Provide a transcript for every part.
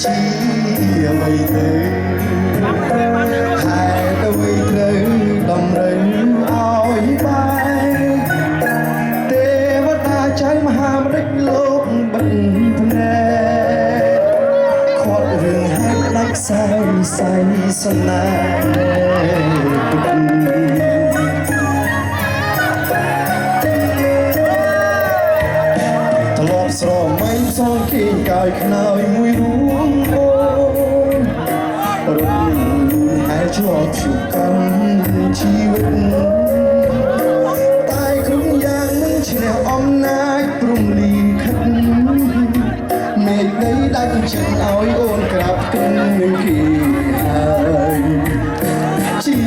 ជាអ្វីទៅខែទៅវិញត្រូវតម្រូវឲ្យបាយទេវតាចៅមហាម្ដេចលោកបិទភ្នែកខាត់រឿងហេតុដាច់ខ្សែសៃសណាស្រមៃសងគេកាយខ្នើយមួយរួមអូនរត់ហើយជាប់ជួបកម្មជីវិតតែគ្រប់យ៉ាងនឹងឈ្នះអំណាចព្រំលីខិតមេឃដីដាច់ចិត្តឲ្យអូនក្រាបគង់នឹងគេហើយជា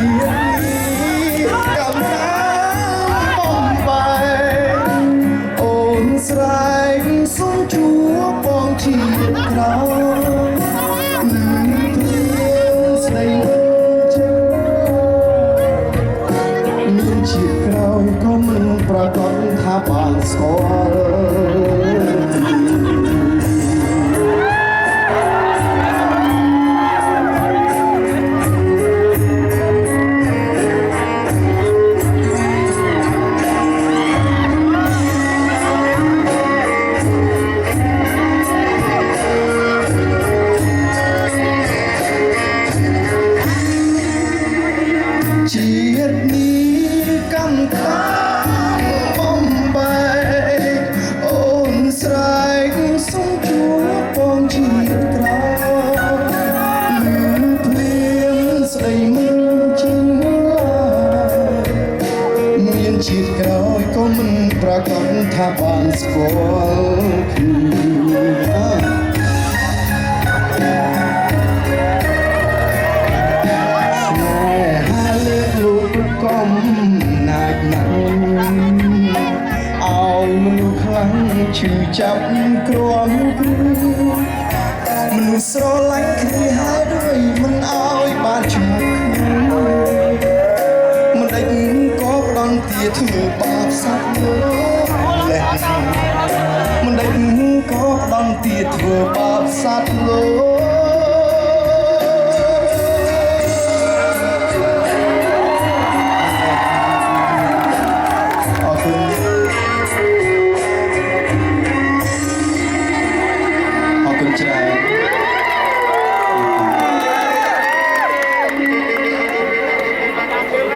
កម្មណាបំបែអូនស្រែកសូមជួបបងជាក្រោយស្ដីមានជាក្រោយក៏មិនប្រកបថាបានស្គាល់ជាតិនេះកម្មតាបំបែកអូនស្រែកសូមជួបបងជាតិក្រោយលឺភ្លៀងស្ដីមិនចេញមានជាតិក្រោយក៏មិនប្រកបថាបានស្គាល់គ្នាកំណាចណាស់ឲ្យមនុស្សខ្លាំងឈឺចាប់គ្រាំគ្រួមនុស្សស្រឡាញ់គ្នាហើយដូចមិនឲ្យបានឈ្មោះមិនដេចក៏ផ្ដន់ទាធ្វើបាបសត្វលោកមិនដេចក៏ផ្ដន់ទាធ្វើបាបសត្វលោក